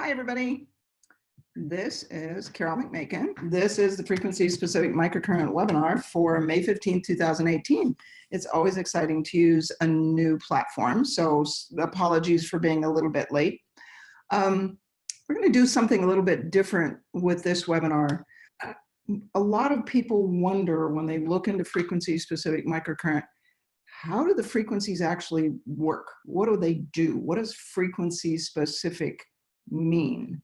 Hi, everybody. This is Carol McMakin. This is the Frequency-Specific Microcurrent webinar for May 15, 2018. It's always exciting to use a new platform, so apologies for being a little bit late. We're going to do something a little bit different with this webinar. A lot of people wonder when they look into frequency-specific microcurrent, how do the frequencies actually work? What do they do? What does frequency-specific mean?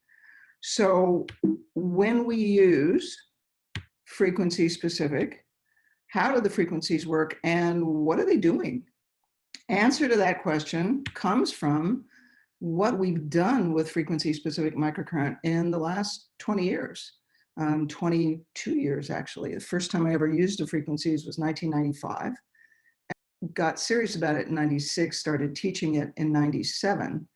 So when we use frequency specific, how do the frequencies work and what are they doing? Answer to that question comes from what we've done with frequency specific microcurrent in the last 20 years, 22 years actually. The first time I ever used the frequencies was 1995. Got serious about it in 96, started teaching it in 97.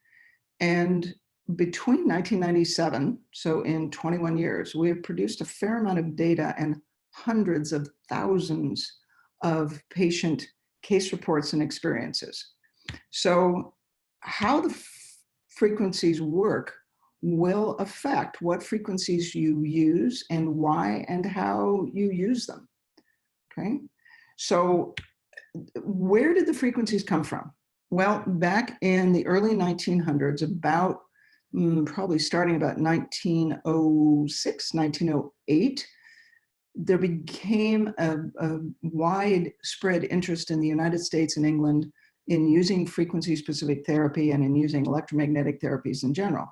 And between 1997, so in 21 years, we have produced a fair amount of data and hundreds of thousands of patient case reports and experiences. So how the frequencies work will affect what frequencies you use and why and how you use them, okay? So where did the frequencies come from? Well, back in the early 1900s, about probably starting about 1906, 1908, there became a widespread interest in the United States and England in using frequency-specific therapy and in using electromagnetic therapies in general.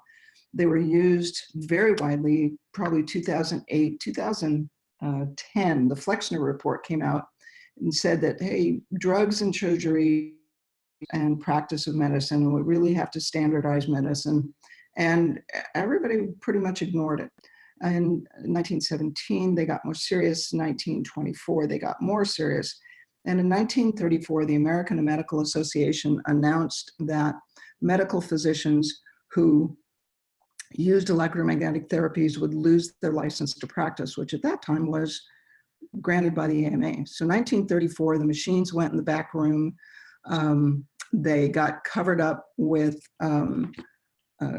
They were used very widely, probably 2008, 2010, the Flexner report came out and said that, hey, drugs and surgery and practice of medicine, we really have to standardize medicine. And everybody pretty much ignored it. In 1917, they got more serious. 1924, they got more serious. And in 1934, the American Medical Association announced that medical physicians who used electromagnetic therapies would lose their license to practice, which at that time was granted by the AMA. So 1934, the machines went in the back room. They got covered up with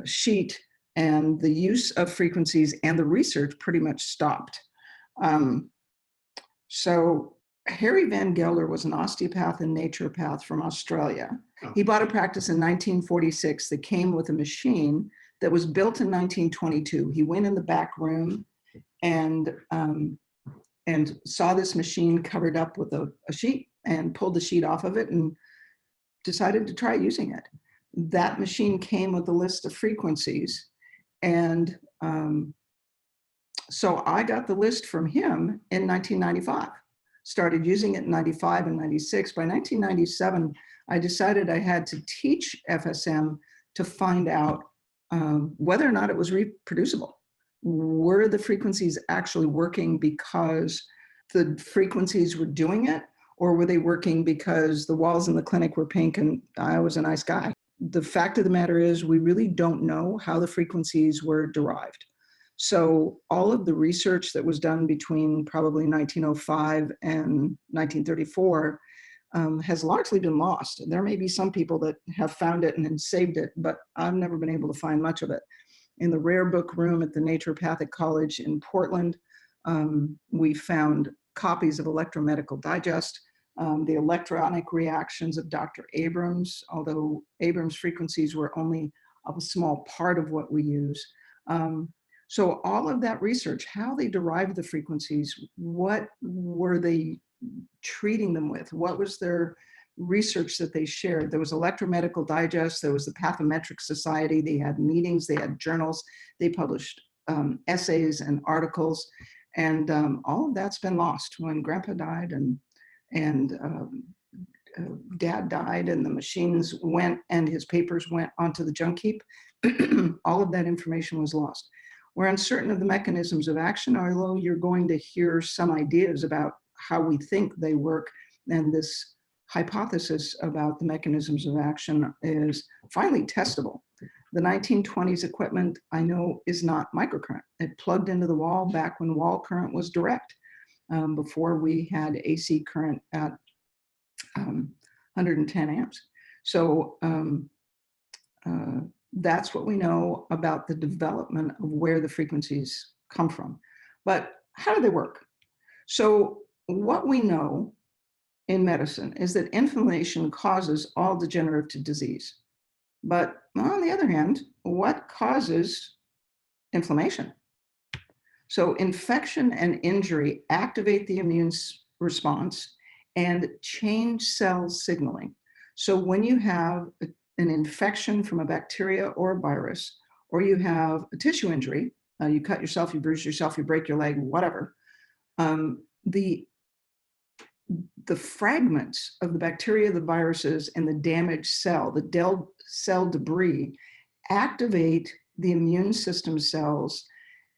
sheet, and the use of frequencies and the research pretty much stopped. So Harry Van Gelder was an osteopath and naturopath from Australia. He bought a practice in 1946 that came with a machine that was built in 1922. He went in the back room and saw this machine covered up with a sheet and pulled the sheet off of it and decided to try using it. That machine came with a list of frequencies. And so I got the list from him in 1995, started using it in 95 and 96. By 1997, I decided I had to teach FSM to find out whether or not it was reproducible. Were the frequencies actually working because the frequencies were doing it, or were they working because the walls in the clinic were pink and I was a nice guy? The fact of the matter is we really don't know how the frequencies were derived. So all of the research that was done between probably 1905 and 1934 has largely been lost. There may be some people that have found it and saved it, but I've never been able to find much of it. In the rare book room at the Naturopathic College in Portland, we found copies of Electromedical Digest, the electronic reactions of Dr. Abrams, although Abrams' frequencies were only a small part of what we use. So all of that research, how they derived the frequencies, what were they treating them with? What was their research that they shared? There was Electromedical Digest, there was the Pathometric Society, they had meetings, they had journals, they published essays and articles, and all of that's been lost when Grandpa died and Dad died and the machines went and his papers went onto the junk heap. All of that information was lost. We're uncertain of the mechanisms of action, although you're going to hear some ideas about how we think they work, and this hypothesis about the mechanisms of action is finally testable. The 1920s equipment, I know, is not microcurrent. It plugged into the wall back when wall current was direct, before we had AC current at 110 amps. So That's what we know about the development of where the frequencies come from. But how do they work? So what we know in medicine is that inflammation causes all degenerative disease. But on the other hand, what causes inflammation? So infection and injury activate the immune response and change cell signaling. So when you have an infection from a bacteria or a virus, or you have a tissue injury, you cut yourself, you bruise yourself, you break your leg, whatever, the fragments of the bacteria, the viruses, and the damaged cell, the cell debris, activate the immune system cells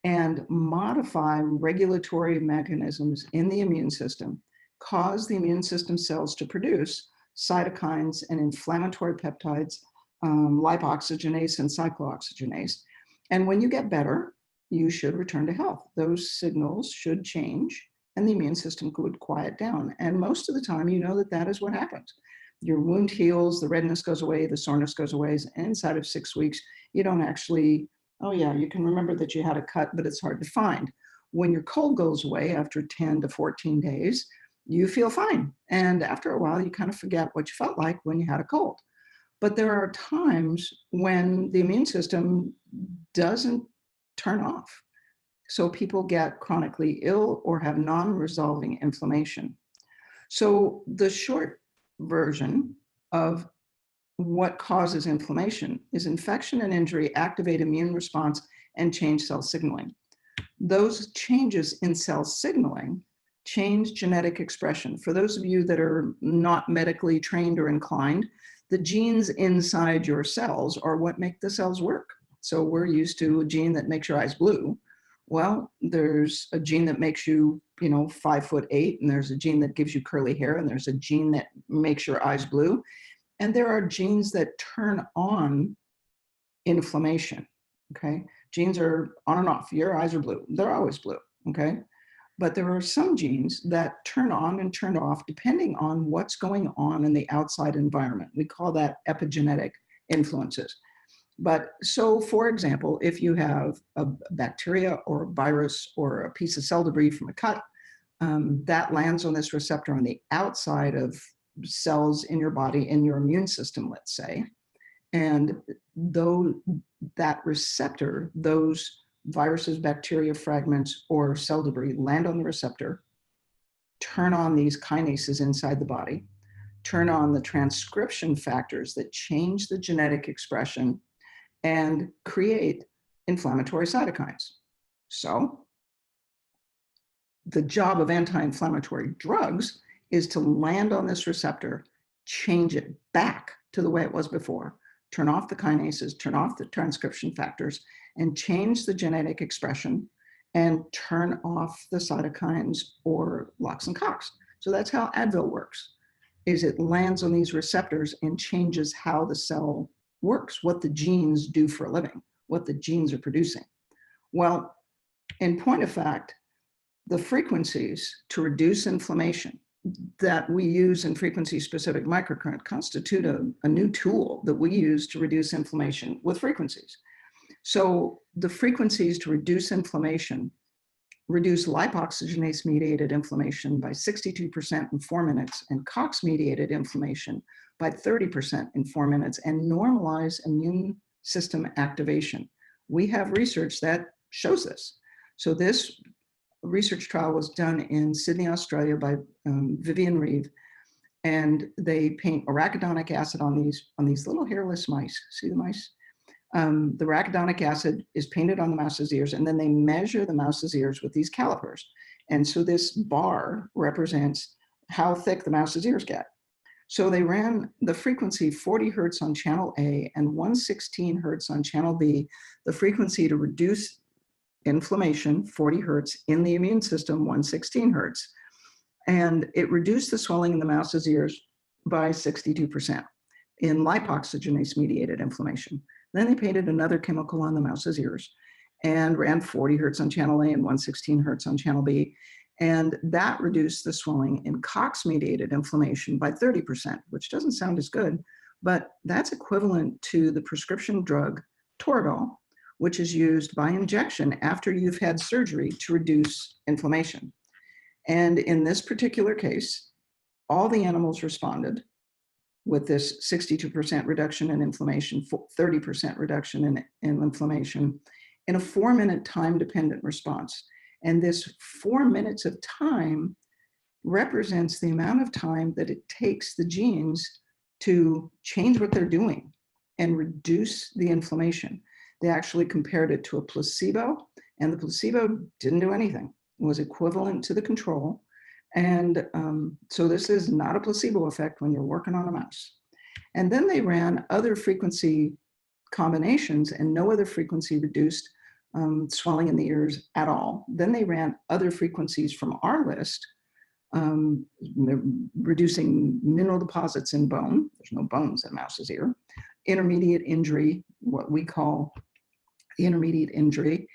and modify regulatory mechanisms in the immune system, cause the immune system cells to produce cytokines and inflammatory peptides, lipoxygenase and cyclooxygenase. And when you get better, you should return to health. Those signals should change and the immune system could quiet down. And most of the time, you know that that is what happens. Your wound heals, the redness goes away, the soreness goes away, and inside of 6 weeks, you don't actually, oh yeah, you can remember that you had a cut, but it's hard to find. When your cold goes away after 10 to 14 days, you feel fine. And after a while, you kind of forget what you felt like when you had a cold. But there are times when the immune system doesn't turn off. So people get chronically ill or have non-resolving inflammation. So the short version of what causes inflammation is infection and injury activate immune response and change cell signaling. Those changes in cell signaling change genetic expression. For those of you that are not medically trained or inclined, the genes inside your cells are what make the cells work. So we're used to a gene that makes your eyes blue. Well, there's a gene that makes you, 5'8", and there's a gene that gives you curly hair, and there's a gene that makes your eyes blue. And there are genes that turn on inflammation, okay? Genes are on and off. Your eyes are blue. They're always blue, okay? But there are some genes that turn on and turn off depending on what's going on in the outside environment. We call that epigenetic influences. But so, for example, if you have a bacteria or a virus or a piece of cell debris from a cut, that lands on this receptor on the outside of cells in your body, in your immune system, let's say. And though that receptor, those viruses, bacteria fragments, or cell debris land on the receptor, turn on these kinases inside the body, turn on the transcription factors that change the genetic expression and create inflammatory cytokines. So the job of anti-inflammatory drugs is to land on this receptor, change it back to the way it was before, turn off the kinases, turn off the transcription factors, and change the genetic expression and turn off the cytokines or locks and cocks. So that's how Advil works, is it lands on these receptors and changes how the cell works, what the genes do for a living, what the genes are producing. Well, in point of fact, the frequencies to reduce inflammation that we use in frequency-specific microcurrent constitute a new tool that we use to reduce inflammation with frequencies. So the frequencies to reduce inflammation reduce lipoxygenase-mediated inflammation by 62% in 4 minutes and COX-mediated inflammation by 30% in 4 minutes and normalize immune system activation. We have research that shows this. So this research trial was done in Sydney, Australia by Vivian Reeve, and they paint arachidonic acid on these little hairless mice. See the mice? The arachidonic acid is painted on the mouse's ears, and then they measure the mouse's ears with these calipers. And so this bar represents how thick the mouse's ears get. So they ran the frequency 40 hertz on channel A and 116 hertz on channel B, the frequency to reduce inflammation, 40 hertz, in the immune system, 116 hertz. And it reduced the swelling in the mouse's ears by 62% in lipoxygenase-mediated inflammation. Then they painted another chemical on the mouse's ears and ran 40 hertz on channel A and 116 hertz on channel B. And that reduced the swelling in COX-mediated inflammation by 30%, which doesn't sound as good, but that's equivalent to the prescription drug Toradol, which is used by injection after you've had surgery to reduce inflammation. And in this particular case, all the animals responded with this 62% reduction in inflammation, 30% reduction in inflammation, in a 4-minute time-dependent response. And this 4 minutes of time represents the amount of time that it takes the genes to change what they're doing and reduce the inflammation. They actually compared it to a placebo, and the placebo didn't do anything. It was equivalent to the control. And so this is not a placebo effect when you're working on a mouse. And then they ran other frequency combinations, and no other frequency reduced swelling in the ears at all. Then they ran other frequencies from our list, reducing mineral deposits in bone. There's no bones in a mouse's ear. Intermediate injury, what we call the intermediate injury.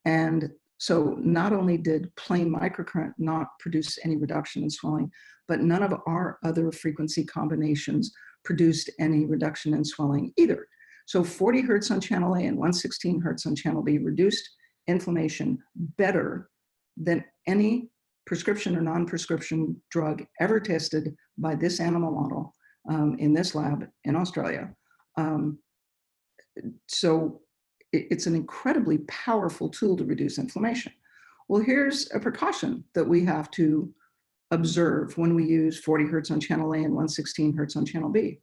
And so not only did plain microcurrent not produce any reduction in swelling, but none of our other frequency combinations produced any reduction in swelling either. So 40 hertz on channel A and 116 hertz on channel B reduced inflammation better than any prescription or non-prescription drug ever tested by this animal model in this lab in Australia. So it's an incredibly powerful tool to reduce inflammation. Well, here's a precaution that we have to observe when we use 40 hertz on channel A and 116 hertz on channel B.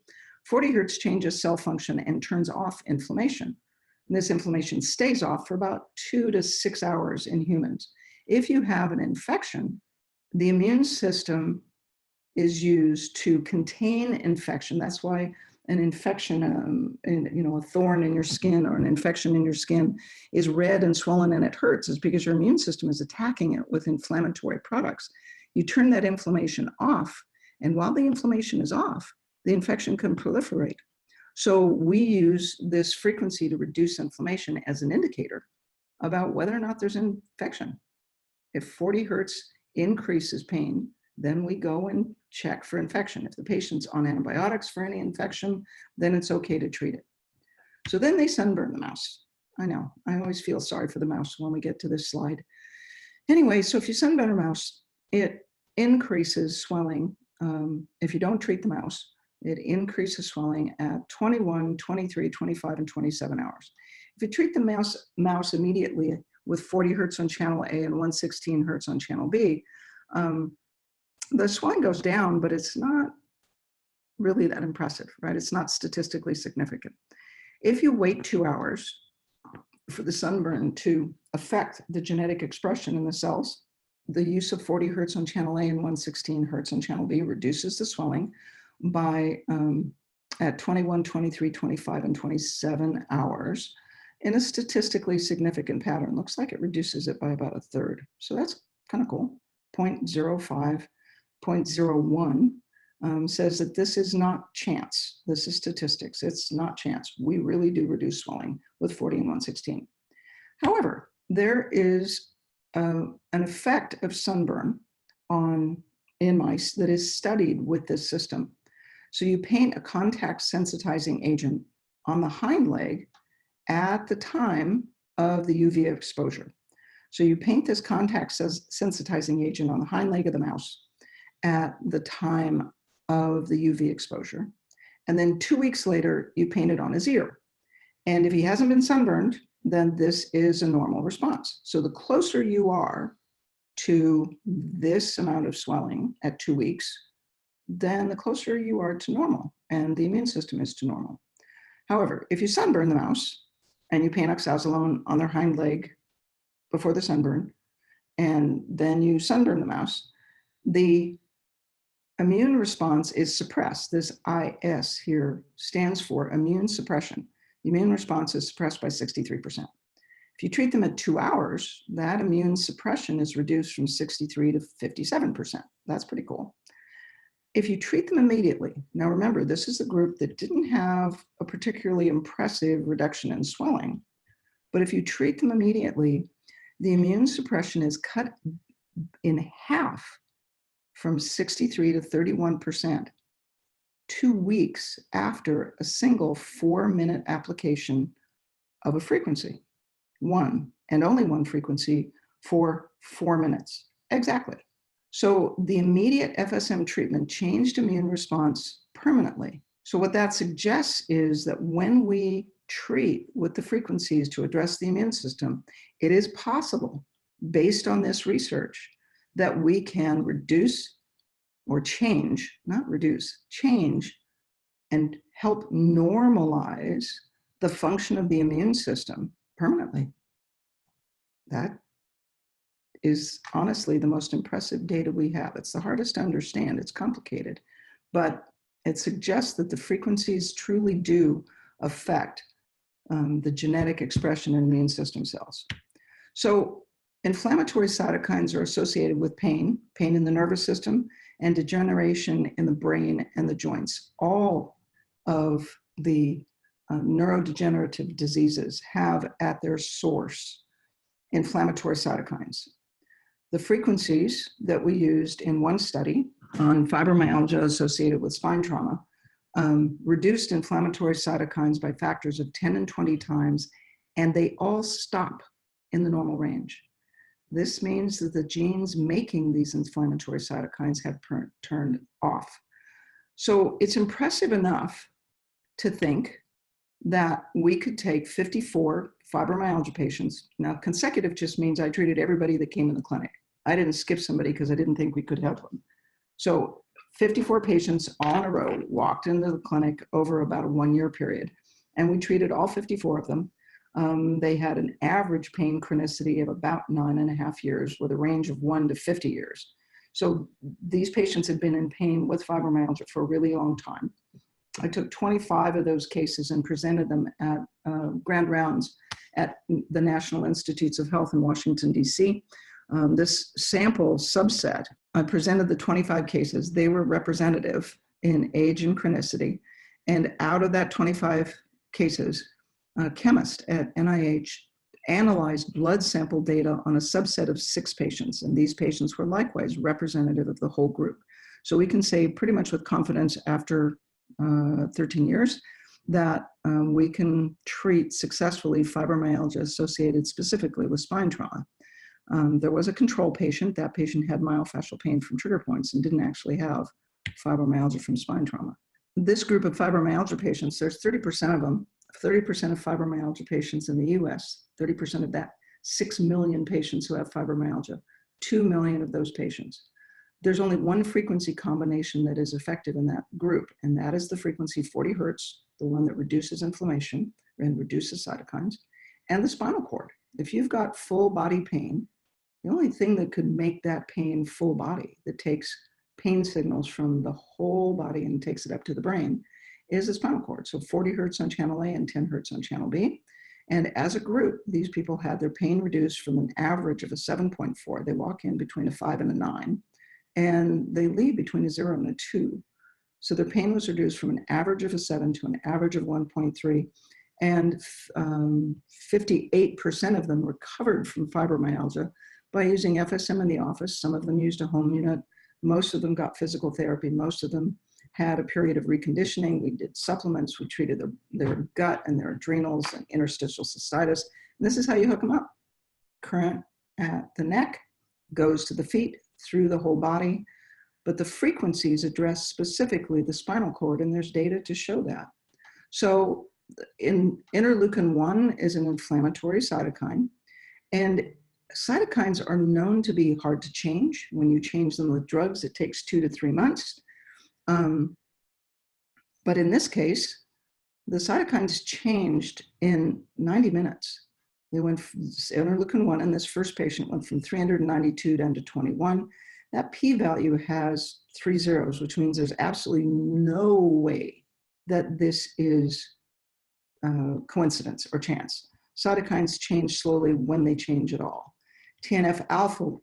40 hertz changes cell function and turns off inflammation. And this inflammation stays off for about 2 to 6 hours in humans. If you have an infection, the immune system is used to contain infection. That's why an infection, a thorn in your skin or an infection in your skin is red and swollen and it hurts, is because your immune system is attacking it with inflammatory products. You turn that inflammation off, and while the inflammation is off, the infection can proliferate. So we use this frequency to reduce inflammation as an indicator about whether or not there's infection. If 40 hertz increases pain, then we go and check for infection. If the patient's on antibiotics for any infection, then it's okay to treat it. So then they sunburn the mouse. I know, I always feel sorry for the mouse when we get to this slide. Anyway, so if you sunburn a mouse, it increases swelling. If you don't treat the mouse, it increases swelling at 21, 23, 25, and 27 hours. If you treat the mouse immediately with 40 hertz on channel A and 116 hertz on channel B, the swelling goes down, but it's not really that impressive, right? It's not statistically significant. If you wait 2 hours for the sunburn to affect the genetic expression in the cells, the use of 40 hertz on channel A and 116 hertz on channel B reduces the swelling by at 21, 23, 25, and 27 hours in a statistically significant pattern. Looks like it reduces it by about a third. So that's kind of cool. 0.05, 0.01 says that this is not chance. This is statistics. It's not chance. We really do reduce swelling with 40 and 116. However, there is an effect of sunburn in mice that is studied with this system. So you paint a contact sensitizing agent on the hind leg at the time of the UV exposure. So you paint this contact sensitizing agent on the hind leg of the mouse at the time of the UV exposure. And then 2 weeks later, you paint it on his ear. And if he hasn't been sunburned, then this is a normal response. So the closer you are to this amount of swelling at 2 weeks, then the closer you are to normal, and the immune system is to normal. However, if you sunburn the mouse and you paint oxazolone on their hind leg before the sunburn, and then you sunburn the mouse, the immune response is suppressed. This IS here stands for immune suppression. The immune response is suppressed by 63%. If you treat them at 2 hours, that immune suppression is reduced from 63 to 57%. That's pretty cool. If you treat them immediately, now remember, this is a group that didn't have a particularly impressive reduction in swelling, but if you treat them immediately, the immune suppression is cut in half from 63 to 31%. 2 weeks after a single 4-minute application of a frequency, one and only one frequency for 4 minutes. Exactly. So the immediate FSM treatment changed immune response permanently. So what that suggests is that when we treat with the frequencies to address the immune system, it is possible, based on this research, that we can reduce or change, not reduce, change and help normalize the function of the immune system permanently. That is honestly the most impressive data we have. It's the hardest to understand. It's complicated, but it suggests that the frequencies truly do affect the genetic expression in immune system cells. So inflammatory cytokines are associated with pain in the nervous system, and degeneration in the brain and the joints. All of the neurodegenerative diseases have at their source inflammatory cytokines. The frequencies that we used in one study on fibromyalgia associated with spine trauma reduced inflammatory cytokines by factors of 10 and 20 times, and they all stop in the normal range. This means that the genes making these inflammatory cytokines have turned off. So it's impressive enough to think that we could take 54 fibromyalgia patients. Now, consecutive just means I treated everybody that came in the clinic. I didn't skip somebody because I didn't think we could help them. So 54 patients all in a row walked into the clinic over about a 1-year period, and we treated all 54 of them. They had an average pain chronicity of about 9.5 years with a range of 1 to 50 years. So these patients had been in pain with fibromyalgia for a really long time. I took 25 of those cases and presented them at grand rounds at the National Institutes of Health in Washington, D.C. This sample subset, I presented the 25 cases. They were representative in age and chronicity. And out of that 25 cases, a chemist at NIH analyzed blood sample data on a subset of 6 patients. And these patients were likewise representative of the whole group. So we can say pretty much with confidence after 13 years that we can treat successfully fibromyalgia associated specifically with spine trauma. There was a control patient. That patient had myofascial pain from trigger points and didn't actually have fibromyalgia from spine trauma. This group of fibromyalgia patients, there's 30% of them, 30% of fibromyalgia patients in the US, 30% of that, 6 million patients who have fibromyalgia, 2 million of those patients. There's only one frequency combination that is effective in that group, and that is the frequency 40 hertz, the one that reduces inflammation and reduces cytokines, and the spinal cord. If you've got full body pain, the only thing that could make that pain full body, that takes pain signals from the whole body and takes it up to the brain, is the spinal cord. So 40 hertz on channel A and 10 hertz on channel B. And as a group, these people had their pain reduced from an average of a 7.4. They walk in between a 5 and a 9. And they leave between a 0 and a 2. So their pain was reduced from an average of a 7 to an average of 1.3. And 58% of them recovered from fibromyalgia by using FSM in the office. Some of them used a home unit. Most of them got physical therapy. Most of them had a period of reconditioning. We did supplements. We treated their gut and their adrenals and interstitial cystitis. And this is how you hook them up. Current at the neck goes to the feet, through the whole body, but the frequencies address specifically the spinal cord, and there's data to show that. So interleukin-1 is an inflammatory cytokine, and cytokines are known to be hard to change. When you change them with drugs, it takes 2 to 3 months. But in this case, the cytokines changed in 90 minutes. They went from interleukin-1, and this first patient went from 392 down to 21. That p-value has 3 zeros, which means there's absolutely no way that this is coincidence or chance. Cytokines change slowly when they change at all. TNF-alpha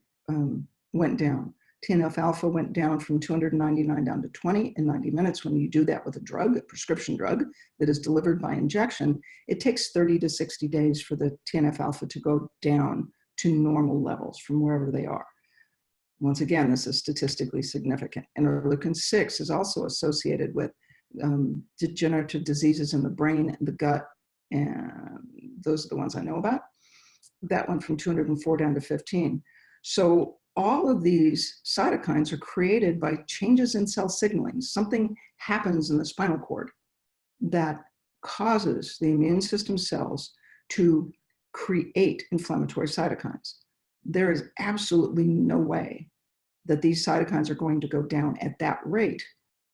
went down. TNF-alpha went down from 299 down to 20 in 90 minutes. When you do that with a drug, a prescription drug that is delivered by injection, it takes 30 to 60 days for the TNF-alpha to go down to normal levels from wherever they are. Once again, this is statistically significant. Interleukin-6 is also associated with degenerative diseases in the brain and the gut, and those are the ones I know about. That went from 204 down to 15. So all of these cytokines are created by changes in cell signaling. Something happens in the spinal cord that causes the immune system cells to create inflammatory cytokines. There is absolutely no way that these cytokines are going to go down at that rate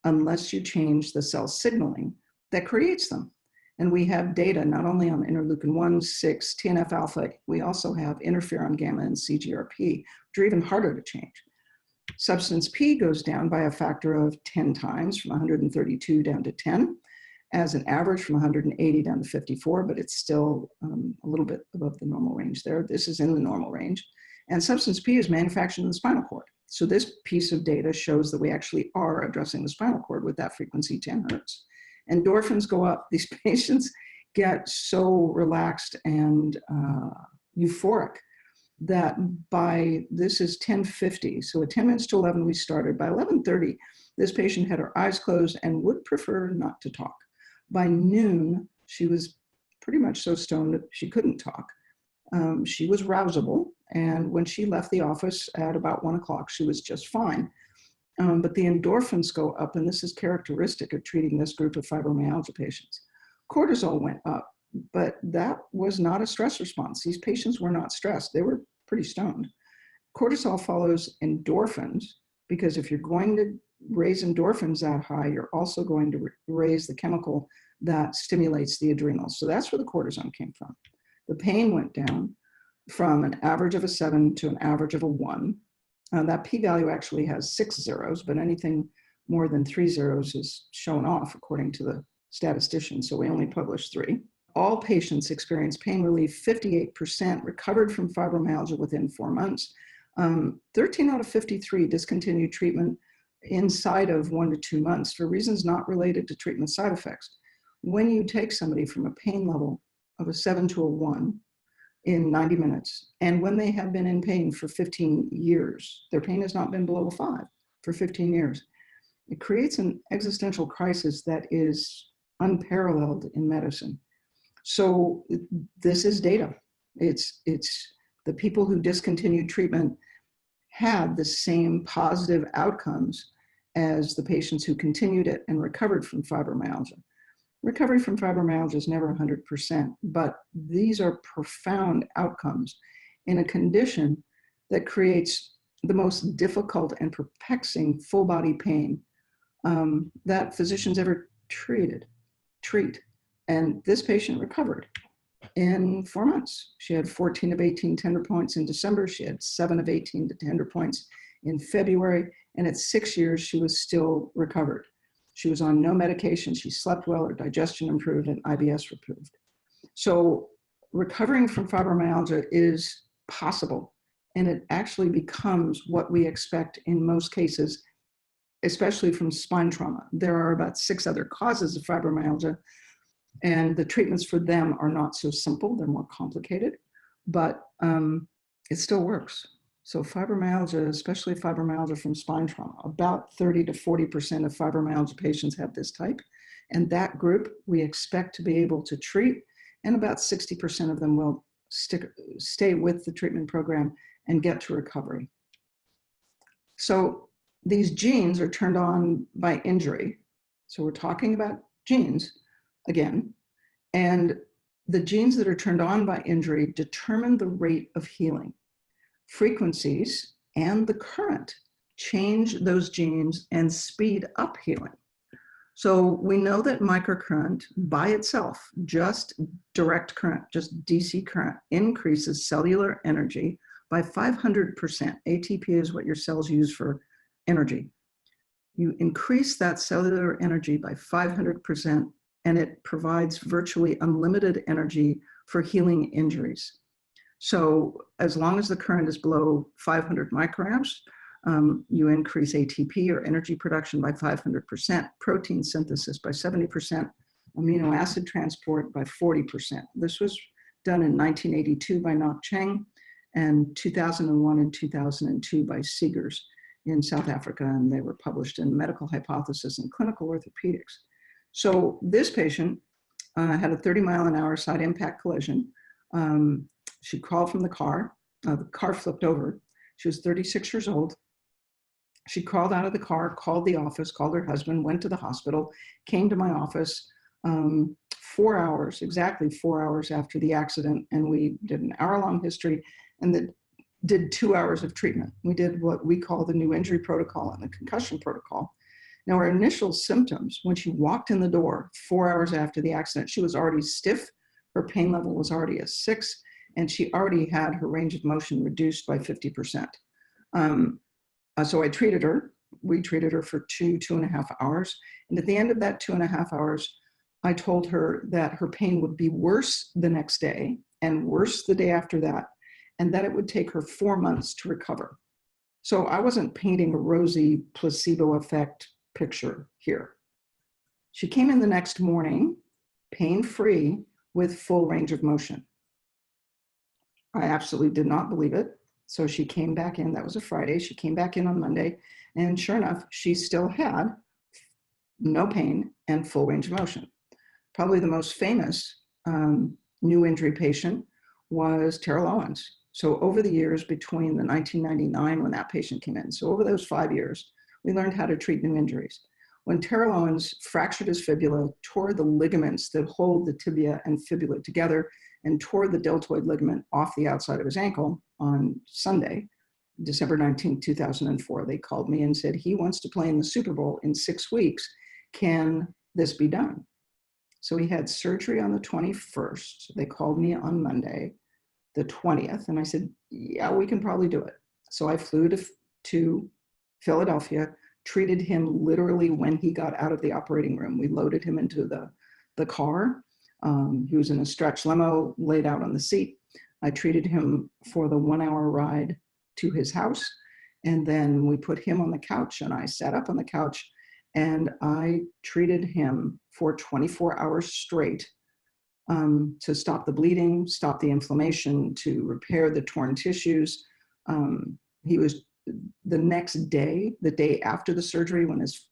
unless you change the cell signaling that creates them. And we have data not only on interleukin 1, 6, TNF alpha, we also have interferon gamma and CGRP, which are even harder to change. Substance P goes down by a factor of 10 times, from 132 down to 10, as an average from 180 down to 54, but it's still a little bit above the normal range there. This is in the normal range. And substance P is manufactured in the spinal cord. So this piece of data shows that we actually are addressing the spinal cord with that frequency 10 hertz. Endorphins go up. These patients get so relaxed and euphoric that by, this is 10:50, so at 10 minutes to 11 we started. By 11:30, this patient had her eyes closed and would prefer not to talk. By noon, she was pretty much so stoned that she couldn't talk. She was rousable, and when she left the office at about 1 o'clock, she was just fine. But the endorphins go up, and this is characteristic of treating this group of fibromyalgia patients. Cortisol went up, but that was not a stress response. These patients were not stressed. They were pretty stoned. Cortisol follows endorphins, because if you're going to raise endorphins that high, you're also going to raise the chemical that stimulates the adrenals. So that's where the cortisone came from. The pain went down from an average of a 7 to an average of a 1. That p-value actually has 6 zeros, but anything more than 3 zeros is shown off according to the statistician, so we only published 3. All patients experienced pain relief. 58% recovered from fibromyalgia within 4 months. 13 out of 53 discontinued treatment inside of 1 to 2 months for reasons not related to treatment side effects. When you take somebody from a pain level of a 7 to a 1 in 90 minutes, and when they have been in pain for 15 years, their pain has not been below a 5 for 15 years, it creates an existential crisis that is unparalleled in medicine. So this is data. It's the people who discontinued treatment had the same positive outcomes as the patients who continued it and recovered from fibromyalgia. Recovery from fibromyalgia is never 100%, but these are profound outcomes in a condition that creates the most difficult and perplexing full body pain that physicians ever treat. And this patient recovered in 4 months. She had 14 of 18 tender points in December. She had 7 of 18 tender points in February. And at 6 years, she was still recovered. She was on no medication. She slept well, her digestion improved, and IBS improved. So recovering from fibromyalgia is possible. And it actually becomes what we expect in most cases, especially from spine trauma. There are about 6 other causes of fibromyalgia, and the treatments for them are not so simple. They're more complicated, but it still works. So fibromyalgia, especially fibromyalgia from spine trauma, about 30 to 40% of fibromyalgia patients have this type. And that group we expect to be able to treat, and about 60% of them will stay with the treatment program and get to recovery. So these genes are turned on by injury. So we're talking about genes again, and the genes that are turned on by injury determine the rate of healing. Frequencies and the current change those genes and speed up healing. So we know that microcurrent by itself, just direct current, just DC current, increases cellular energy by 500%. ATP is what your cells use for energy. You increase that cellular energy by 500%, and it provides virtually unlimited energy for healing injuries. So as long as the current is below 500 microamps, you increase ATP or energy production by 500%, protein synthesis by 70%, amino acid transport by 40%. This was done in 1982 by Ngoc Cheng, and 2001 and 2002 by Seegers in South Africa, and they were published in Medical Hypothesis and Clinical Orthopedics. So this patient had a 30-mile-an-hour side impact collision. She crawled from the car flipped over. She was 36 years old. She crawled out of the car, called the office, called her husband, went to the hospital, came to my office 4 hours, exactly 4 hours after the accident. And we did an hour-long history and then did 2 hours of treatment. We did what we call the new injury protocol and the concussion protocol. Now, her initial symptoms, when she walked in the door 4 hours after the accident, she was already stiff. Her pain level was already a 6, and she already had her range of motion reduced by 50%. So I treated her. We treated her for 2.5 hours. And at the end of that 2.5 hours, I told her that her pain would be worse the next day and worse the day after that, and that it would take her 4 months to recover. So I wasn't painting a rosy placebo effect picture here. She came in the next morning, pain-free, with full range of motion. I absolutely did not believe it. So she came back in, that was a Friday. She came back in on Monday, and sure enough, she still had no pain and full range of motion. Probably the most famous new injury patient was Terrell Owens. So over the years between the 1999 when that patient came in, so over those 5 years, we learned how to treat new injuries. When Terrell Owens fractured his fibula, tore the ligaments that hold the tibia and fibula together, and tore the deltoid ligament off the outside of his ankle on Sunday, December 19, 2004, they called me and said, he wants to play in the Super Bowl in 6 weeks. Can this be done? So he had surgery on the 21st. They called me on Monday, the 20th, and I said, yeah, we can probably do it. So I flew to Philadelphia, treated him literally when he got out of the operating room. We loaded him into the car. He was in a stretch limo, laid out on the seat. I treated him for the 1-hour ride to his house. And then we put him on the couch, and I sat up on the couch and I treated him for 24 hours straight to stop the bleeding, stop the inflammation, to repair the torn tissues. He was the next day, the day after the surgery, when his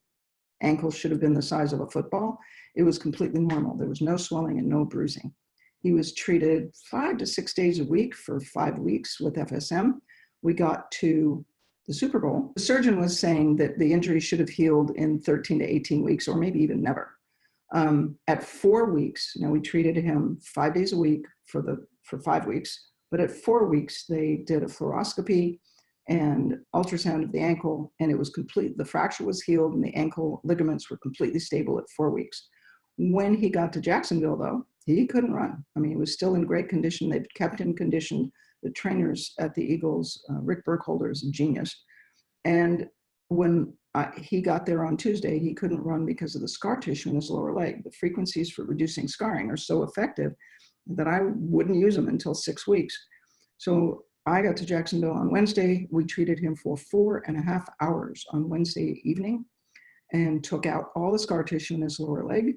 ankle should have been the size of a football, it was completely normal. There was no swelling and no bruising. He was treated 5 to 6 days a week for 5 weeks with FSM. We got to the Super Bowl. The surgeon was saying that the injury should have healed in 13 to 18 weeks, or maybe even never. At 4 weeks, now we treated him 5 days a week for 5 weeks, but at 4 weeks, they did a fluoroscopy and ultrasound of the ankle, and it was complete. The fracture was healed and the ankle ligaments were completely stable at 4 weeks. When he got to Jacksonville, though, he couldn't run. I mean, he was still in great condition. They'd kept him conditioned. The trainers at the Eagles, Rick Burkholder is a genius. And when he got there on Tuesday, he couldn't run because of the scar tissue in his lower leg. The frequencies for reducing scarring are so effective that I wouldn't use them until 6 weeks. So I got to Jacksonville on Wednesday. We treated him for 4.5 hours on Wednesday evening and took out all the scar tissue in his lower leg.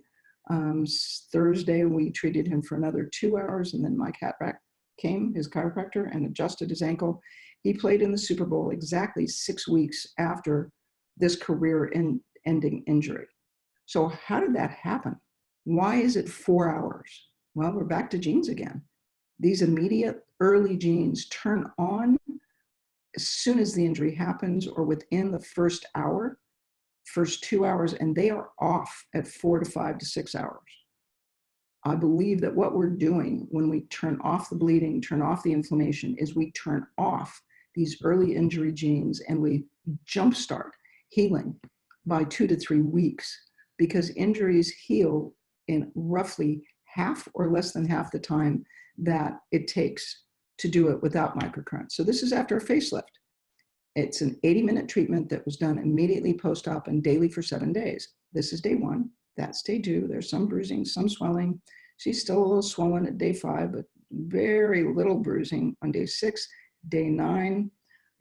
Thursday, we treated him for another 2 hours, and then Mike Hatback came, his chiropractor, and adjusted his ankle. He played in the Super Bowl exactly 6 weeks after this career-ending injury. So how did that happen? Why is it 4 hours? Well, we're back to genes again. These immediate early genes turn on as soon as the injury happens or within the first hour, first 2 hours, and they are off at 4 to 5 to 6 hours. I believe that what we're doing when we turn off the bleeding, turn off the inflammation, is we turn off these early injury genes and we jumpstart healing by 2 to 3 weeks, because injuries heal in roughly half or less than half the time that it takes to do it without microcurrent. So this is after a facelift. It's an 80-minute treatment that was done immediately post-op and daily for 7 days. This is day 1. That's day 2. There's some bruising, some swelling. She's still a little swollen at day 5, but very little bruising on day 6. Day 9, I'm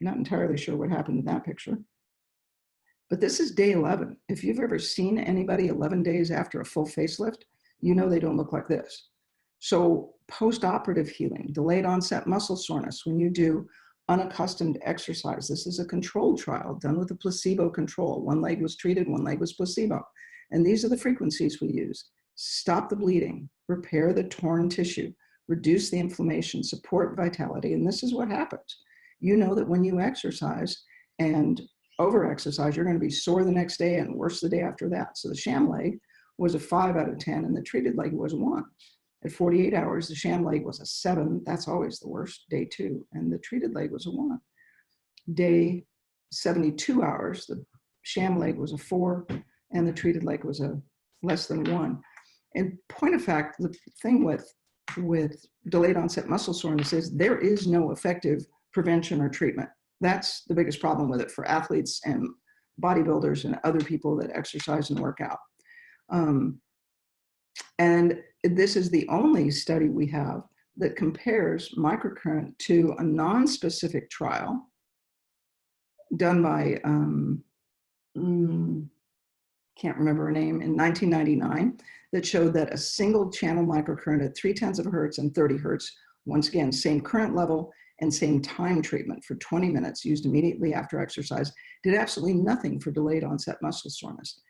not entirely sure what happened in that picture. But this is day 11. If you've ever seen anybody 11 days after a full facelift, you know they don't look like this. So post-operative healing, delayed onset muscle soreness, when you do unaccustomed exercise. This is a controlled trial done with a placebo control. One leg was treated, one leg was placebo. And these are the frequencies we use. Stop the bleeding, repair the torn tissue, reduce the inflammation, support vitality. And this is what happens. You know that when you exercise and over-exercise, you're going to be sore the next day and worse the day after that. So the sham leg was a 5 out of 10 and the treated leg was a 1. At 48 hours, the sham leg was a 7. That's always the worst, day 2. And the treated leg was a 1. Day 72 hours, the sham leg was a 4 and the treated leg was a less than 1. And point of fact, the thing with delayed onset muscle soreness is there is no effective prevention or treatment. That's the biggest problem with it for athletes and bodybuilders and other people that exercise and work out. And this is the only study we have that compares microcurrent to a non-specific trial done by, can't remember her name, in 1999, that showed that a single channel microcurrent at 0.3 hertz and 30 hertz, once again, same current level and same time treatment for 20 minutes used immediately after exercise, did absolutely nothing for delayed onset muscle soreness.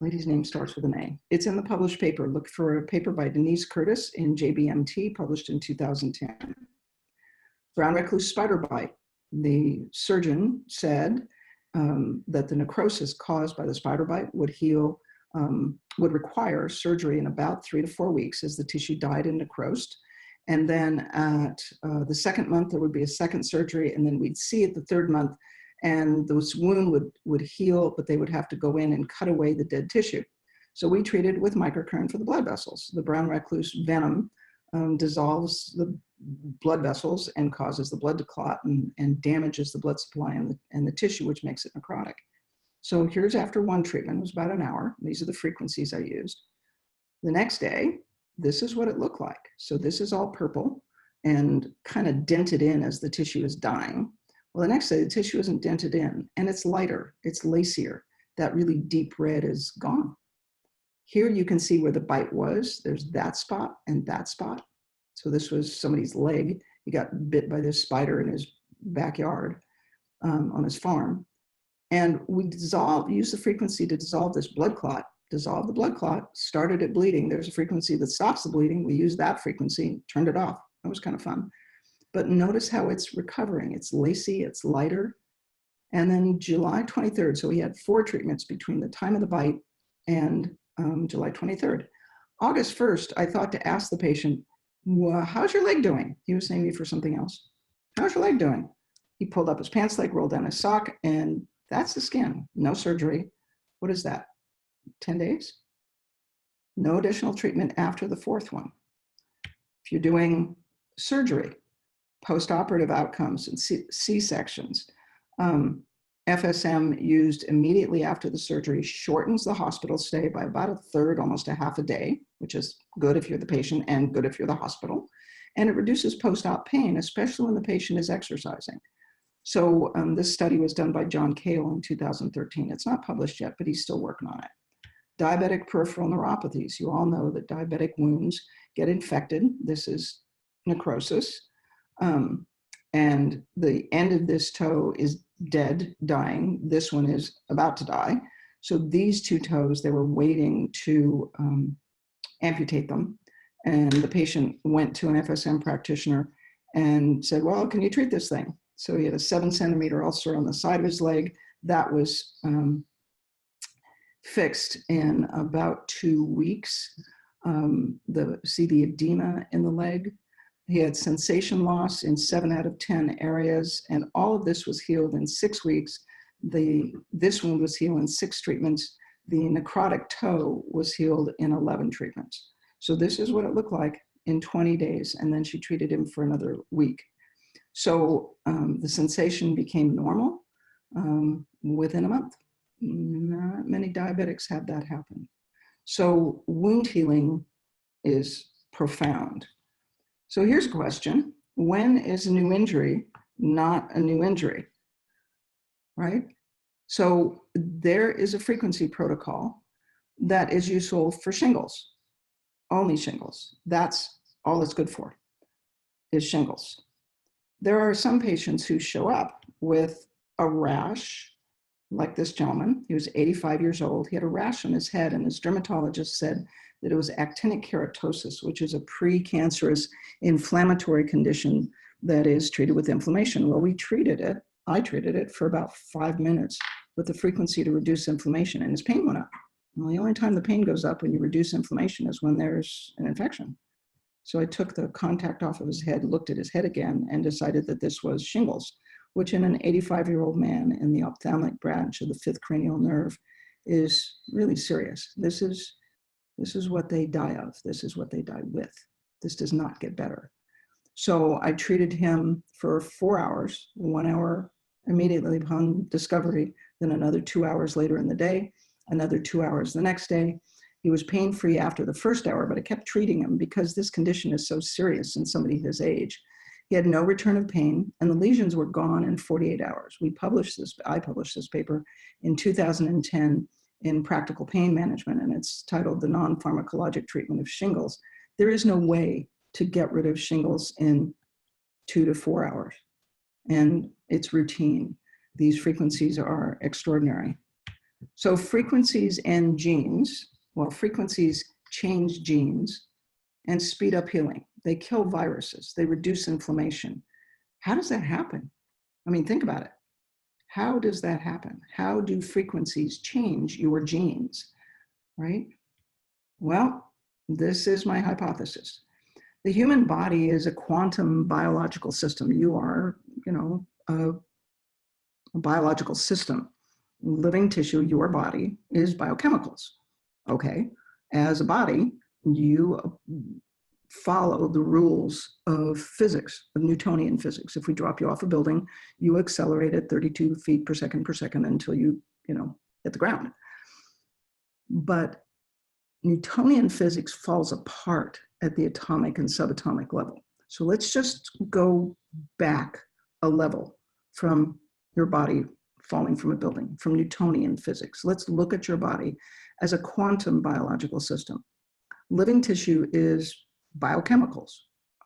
Lady's name starts with an A. It's in the published paper. Look for a paper by Denise Curtis in JBMT, published in 2010. Brown recluse spider bite. The surgeon said that the necrosis caused by the spider bite would heal, would require surgery in about 3 to 4 weeks as the tissue died and necrosed. And then at the 2nd month, there would be a 2nd surgery, and then we'd see at the 3rd month, and this wound would heal, but they would have to go in and cut away the dead tissue. So we treated with microcurrent for the blood vessels. The brown recluse venom dissolves the blood vessels and causes the blood to clot and damages the blood supply and the tissue, which makes it necrotic. So here's after 1 treatment. It was about an hour. These are the frequencies I used. The next day, this is what it looked like. So this is all purple and kind of dented in as the tissue is dying. Well, the next day, the tissue isn't dented in, and it's lighter, it's lacier. That really deep red is gone. Here you can see where the bite was. There's that spot and that spot. So this was somebody's leg. He got bit by this spider in his backyard on his farm. And we used the frequency to dissolve this blood clot, dissolve the blood clot, started it bleeding. There's a frequency that stops the bleeding. We used that frequency, turned it off. That was kind of fun. But notice how it's recovering. It's lacy, it's lighter. And then July 23rd, so we had 4 treatments between the time of the bite and July 23rd. August 1st, I thought to ask the patient, well, how's your leg doing? He was seeing me for something else. How's your leg doing? He pulled up his pants leg, rolled down his sock, and that's the skin. No surgery. What is that? 10 days? No additional treatment after the 4th one. If you're doing surgery, post-operative outcomes and C-sections, FSM used immediately after the surgery shortens the hospital stay by about 1/3, almost a half a day, which is good if you're the patient and good if you're the hospital. And it reduces post-op pain, especially when the patient is exercising. So this study was done by John Cale in 2013. It's not published yet, but he's still working on it. Diabetic peripheral neuropathies. You all know that diabetic wounds get infected. This is necrosis. And the end of this toe is dead, dying. This one is about to die. So these 2 toes, they were waiting to amputate them. And the patient went to an FSM practitioner and said, well, can you treat this thing? So he had a 7-centimeter ulcer on the side of his leg. That was fixed in about 2 weeks. See the edema in the leg. He had sensation loss in 7 out of 10 areas, and all of this was healed in 6 weeks. This wound was healed in 6 treatments. The necrotic toe was healed in 11 treatments. So this is what it looked like in 20 days, and then she treated him for another week. So the sensation became normal within a month. Not many diabetics have that happen. So wound healing is profound. So here's a question. When is a new injury not a new injury, right? So there is a frequency protocol that is useful for shingles, only shingles. That's all it's good for, is shingles. There are some patients who show up with a rash like this gentleman. He was 85 years old. He had a rash on his head, and his dermatologist said that it was actinic keratosis, which is a precancerous inflammatory condition that is treated with inflammation. Well, we treated it. I treated it for about 5 minutes with the frequency to reduce inflammation, and his pain went up. Well, the only time the pain goes up when you reduce inflammation is when there's an infection. So I took the contact off of his head, looked at his head again, and decided that this was shingles, which in an 85-year-old man in the ophthalmic branch of the fifth cranial nerve is really serious. This is what they die of. This is what they die with. This does not get better. So I treated him for 4 hours, 1 hour immediately upon discovery, then another 2 hours later in the day, another 2 hours the next day. He was pain-free after the first hour, but I kept treating him because this condition is so serious in somebody his age. He had no return of pain, and the lesions were gone in 48 hours. I published this paper in 2010 in Practical Pain Management, and it's titled The Non-Pharmacologic Treatment of Shingles. There is no way to get rid of shingles in 2 to 4 hours, and it's routine. These frequencies are extraordinary. So frequencies and genes, well, frequencies change genes and speed up healing. They kill viruses, they reduce inflammation. How does that happen? I mean, think about it. How does that happen? How do frequencies change your genes, right? Well, this is my hypothesis. The human body is a quantum biological system. You are, a biological system. Living tissue, your body, is biochemicals. Okay, as a body, you follow the rules of physics, of Newtonian physics. If we drop you off a building, you accelerate at 32 feet per second until you hit the ground. But Newtonian physics falls apart at the atomic and subatomic level. So let's just go back a level from your body falling from a building, from Newtonian physics. Let's look at your body as a quantum biological system. Living tissue is biochemicals.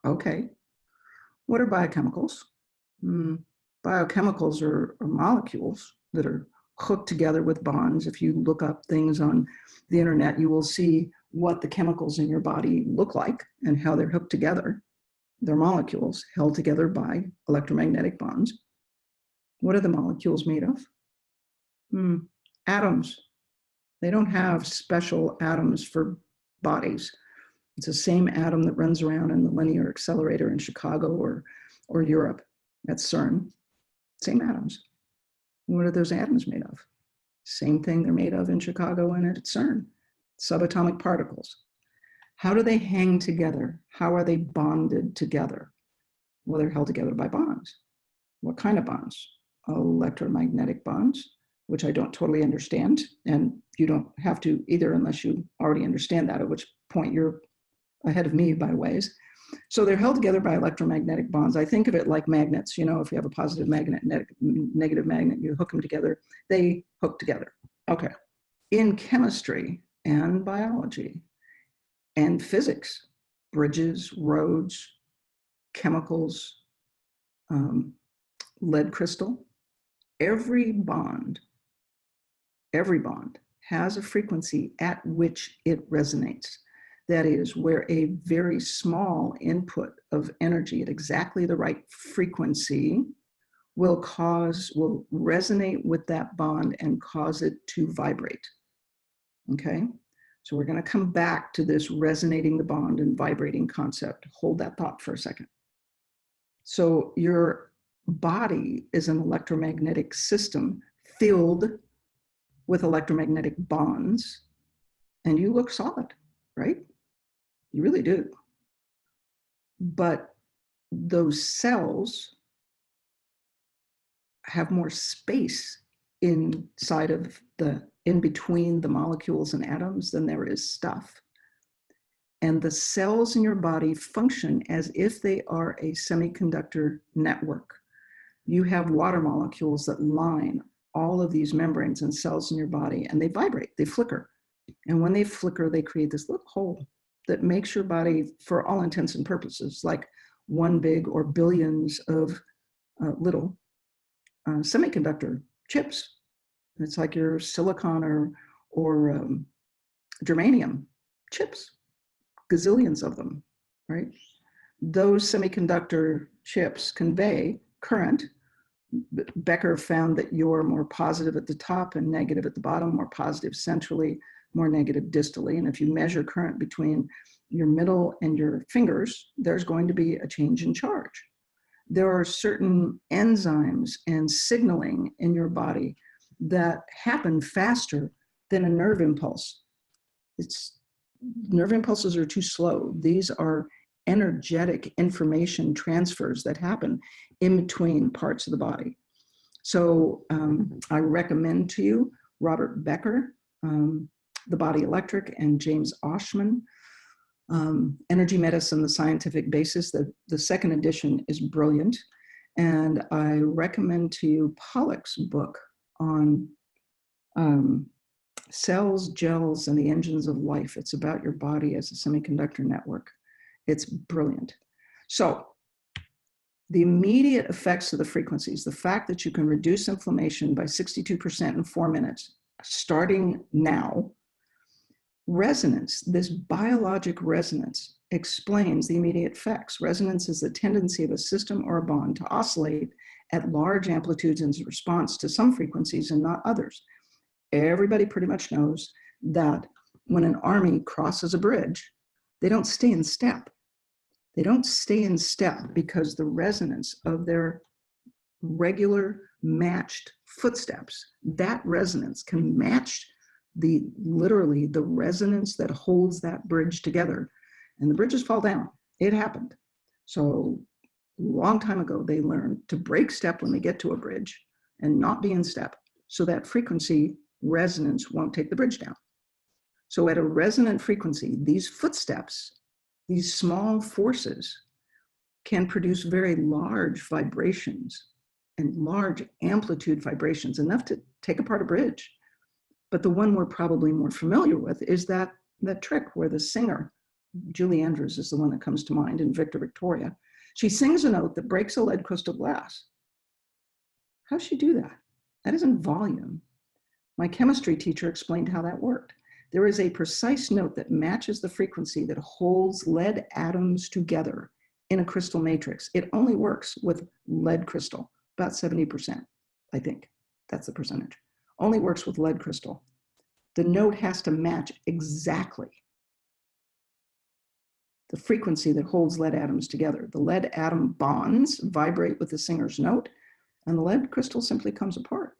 Okay. What are biochemicals? Biochemicals are molecules that are hooked together with bonds. If you look up things on the internet, you will see what the chemicals in your body look like and how they're hooked together. They're molecules held together by electromagnetic bonds. What are the molecules made of? Atoms. They don't have special atoms for bodies. It's the same atom that runs around in the linear accelerator in Chicago or Europe at CERN. Same atoms. What are those atoms made of? Same thing they're made of in Chicago and at CERN. Subatomic particles. How do they hang together? How are they bonded together? Well, they're held together by bonds. What kind of bonds? Electromagnetic bonds, which I don't totally understand, and you don't have to either unless you already understand that, at which point you're ahead of me by ways. So they're held together by electromagnetic bonds. I think of it like magnets. If you have a positive magnet, negative magnet, you hook them together, they hook together. Okay. In chemistry and biology and physics, bridges, roads, chemicals, lead crystal, every bond has a frequency at which it resonates. That is, where a very small input of energy at exactly the right frequency will resonate with that bond and cause it to vibrate. Okay? So we're going to come back to this resonating the bond and vibrating concept. Hold that thought for a second. So your body is an electromagnetic system filled with electromagnetic bonds, and you look solid, right? You really do. But those cells have more space inside of in between the molecules and atoms than there is stuff. And the cells in your body function as if they are a semiconductor network. You have water molecules that line all of these membranes and cells in your body, and they vibrate, they flicker. And when they flicker, they create this little hole that makes your body, for all intents and purposes, like one big or billions of little semiconductor chips. It's like your silicon or germanium chips, gazillions of them, right? Those semiconductor chips convey current. Becker found that you're more positive at the top and negative at the bottom, more positive centrally, more negative distally. And if you measure current between your middle and your fingers, there's going to be a change in charge. There are certain enzymes and signaling in your body that happen faster than a nerve impulse. Nerve impulses are too slow. These are energetic information transfers that happen in between parts of the body. So I recommend to you Robert Becker, The Body Electric, and James Oshman, Energy Medicine, The Scientific Basis. The second edition is brilliant. And I recommend to you Pollack's book on cells, gels, and the engines of life. It's about your body as a semiconductor network. It's brilliant. So the immediate effects of the frequencies, the fact that you can reduce inflammation by 62% in 4 minutes, starting now. Resonance, this biologic resonance, explains the immediate effects. Resonance is the tendency of a system or a bond to oscillate at large amplitudes in response to some frequencies and not others. Everybody pretty much knows that when an army crosses a bridge, they don't stay in step. They don't stay in step because the resonance of their regular matched footsteps, that resonance can match literally the resonance that holds that bridge together, and the bridges fall down. It happened. So a long time ago, they learned to break step when they get to a bridge and not be in step, so that frequency resonance won't take the bridge down. So at a resonant frequency, these footsteps, these small forces, can produce very large vibrations and large amplitude vibrations, enough to take apart a bridge. But the one we're probably more familiar with is that trick where the singer, Julie Andrews is the one that comes to mind, in Victor Victoria, she sings a note that breaks a lead crystal glass. How does she do that? That isn't volume. My chemistry teacher explained how that worked. There is a precise note that matches the frequency that holds lead atoms together in a crystal matrix. It only works with lead crystal, about 70%, I think. That's the percentage. Only works with lead crystal. The note has to match exactly the frequency that holds lead atoms together. The lead atom bonds vibrate with the singer's note, and the lead crystal simply comes apart.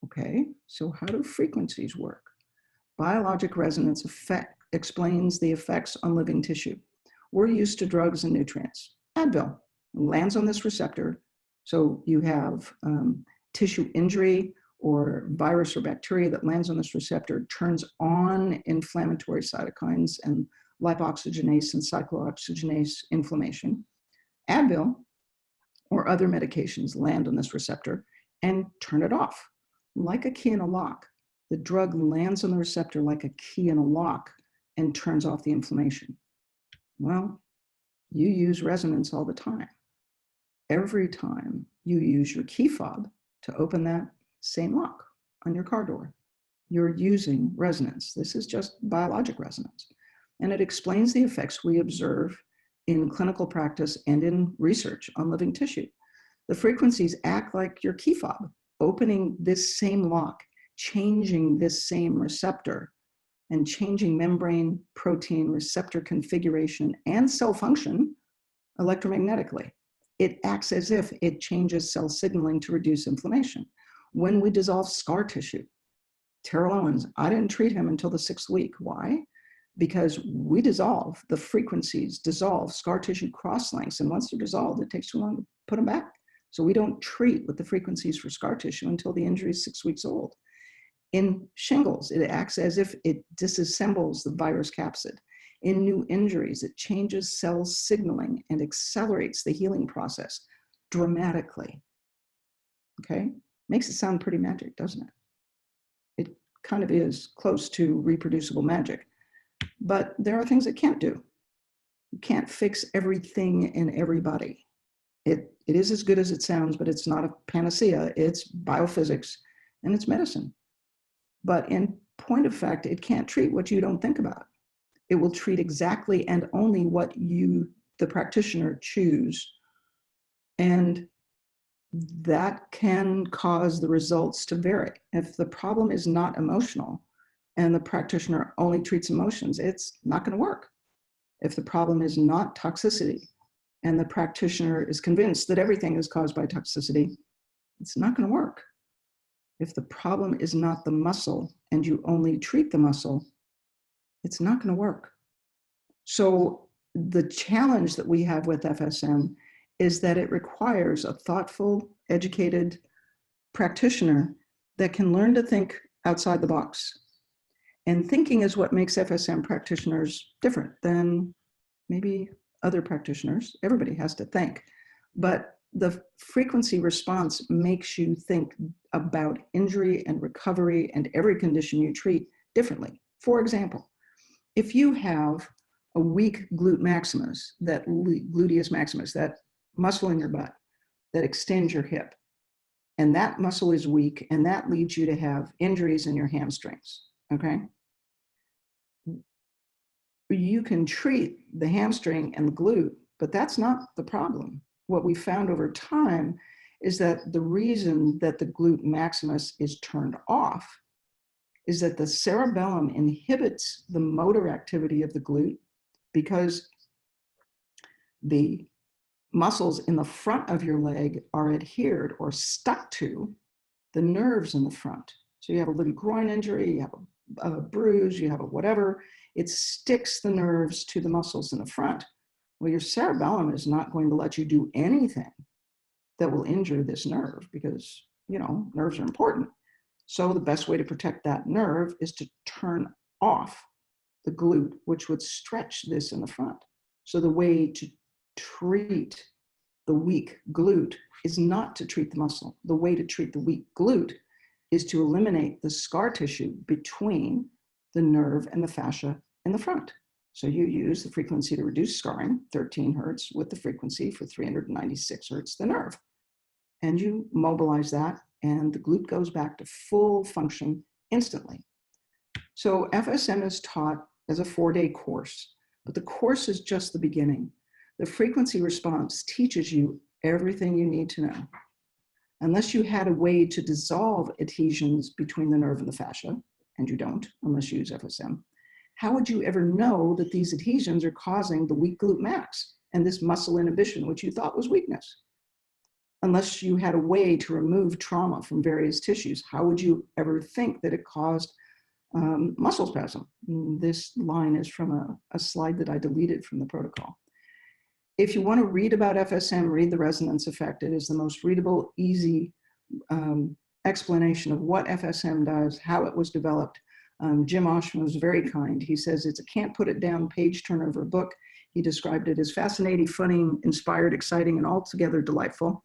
Okay, so how do frequencies work? Biologic resonance explains the effects on living tissue. We're used to drugs and nutrients. Advil lands on this receptor, so you have tissue injury or virus or bacteria that lands on this receptor, turns on inflammatory cytokines and lipoxygenase and cyclooxygenase inflammation. Advil or other medications land on this receptor and turn it off, like a key in a lock. The drug lands on the receptor like a key in a lock and turns off the inflammation. Well, you use resonance all the time. Every time you use your key fob to open that same lock on your car door, you're using resonance. This is just biologic resonance. And it explains the effects we observe in clinical practice and in research on living tissue. The frequencies act like your key fob, opening this same lock, changing this same receptor, and changing membrane, protein, receptor configuration, and cell function electromagnetically. It acts as if it changes cell signaling to reduce inflammation. When we dissolve scar tissue, Terrell Owens, I didn't treat him until the 6th week. Why? Because we dissolve, the frequencies dissolve scar tissue cross-links, and once they're dissolved, it takes too long to put them back. So we don't treat with the frequencies for scar tissue until the injury is 6 weeks old. In shingles, it acts as if it disassembles the virus capsid. In new injuries, it changes cell signaling and accelerates the healing process dramatically. Okay? Makes it sound pretty magic, doesn't it? It kind of is close to reproducible magic. But there are things it can't do. You can't fix everything in everybody. It is as good as it sounds, but it's not a panacea. It's biophysics, and it's medicine. But in point of fact, it can't treat what you don't think about. It will treat exactly and only what you, the practitioner, choose. And that can cause the results to vary. If the problem is not emotional and the practitioner only treats emotions, it's not going to work. If the problem is not toxicity and the practitioner is convinced that everything is caused by toxicity, it's not going to work. If the problem is not the muscle and you only treat the muscle, it's not going to work. So the challenge that we have with FSM is that it requires a thoughtful, educated practitioner that can learn to think outside the box. And thinking is what makes FSM practitioners different than maybe other practitioners. Everybody has to think. But the frequency response makes you think about injury and recovery and every condition you treat differently. For example, if you have a weak glute maximus, that gluteus maximus, that muscle in your butt that extends your hip, and that muscle is weak, and that leads you to have injuries in your hamstrings, okay? You can treat the hamstring and the glute, but that's not the problem. What we found over time is that the reason that the glute maximus is turned off is that the cerebellum inhibits the motor activity of the glute because the muscles in the front of your leg are adhered or stuck to the nerves in the front. So you have a little groin injury, you have a bruise, you have a whatever, it sticks the nerves to the muscles in the front. Well, your cerebellum is not going to let you do anything that will injure this nerve because, you know, nerves are important. So the best way to protect that nerve is to turn off the glute, which would stretch this in the front. So the way to treat the weak glute is not to treat the muscle. The way to treat the weak glute is to eliminate the scar tissue between the nerve and the fascia in the front. So you use the frequency to reduce scarring, 13 hertz, with the frequency for 396 hertz, the nerve. And you mobilize that, and the glute goes back to full function instantly. So FSM is taught as a 4-day course, but the course is just the beginning. The frequency response teaches you everything you need to know. Unless you had a way to dissolve adhesions between the nerve and the fascia, and you don't, unless you use FSM, how would you ever know that these adhesions are causing the weak glute max and this muscle inhibition, which you thought was weakness? Unless you had a way to remove trauma from various tissues, how would you ever think that it caused muscle spasm? This line is from a slide that I deleted from the protocol. If you want to read about FSM, read the resonance effect. It is the most readable, easy explanation of what FSM does, how it was developed. Jim Oshman was very kind. He says it's a can't put it down page turner of a book. He described it as fascinating, funny, inspired, exciting, and altogether delightful.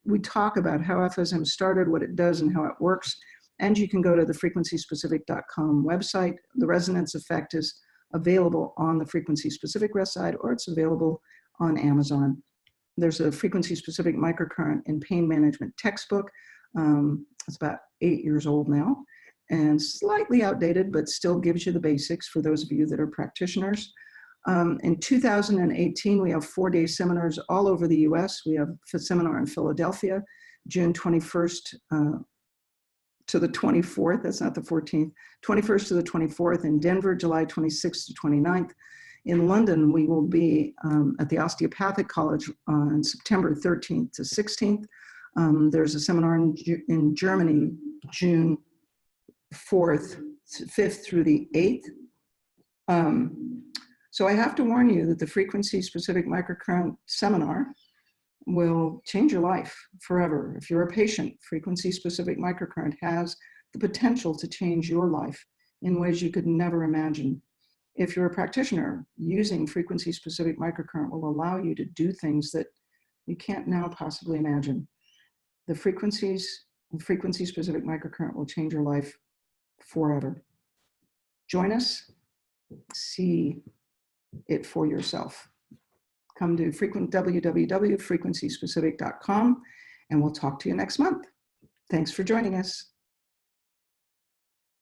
We talk about how FSM started, what it does, and how it works. And you can go to the frequencyspecific.com website. The resonance effect is available on the Frequency Specific website, or it's available on Amazon. There's a Frequency Specific Microcurrent in Pain Management textbook. It's about 8 years old now and slightly outdated, but still gives you the basics for those of you that are practitioners. In 2018, we have 4-day seminars all over the US. We have a seminar in Philadelphia, June 21st to the 24th, that's not the 14th, 21st to the 24th, in Denver, July 26th to 29th. In London, we will be at the Osteopathic College on September 13th to 16th. There's a seminar in Germany, June 4th, 5th through the 8th. So I have to warn you that the Frequency Specific Microcurrent seminar will change your life forever. If you're a patient, Frequency Specific Microcurrent has the potential to change your life in ways you could never imagine. If you're a practitioner, using Frequency Specific Microcurrent will allow you to do things that you can't now possibly imagine. The Frequency Specific Microcurrent will change your life forever. Join us, see it for yourself. Come to www.frequencyspecific.com, and we'll talk to you next month. Thanks for joining us.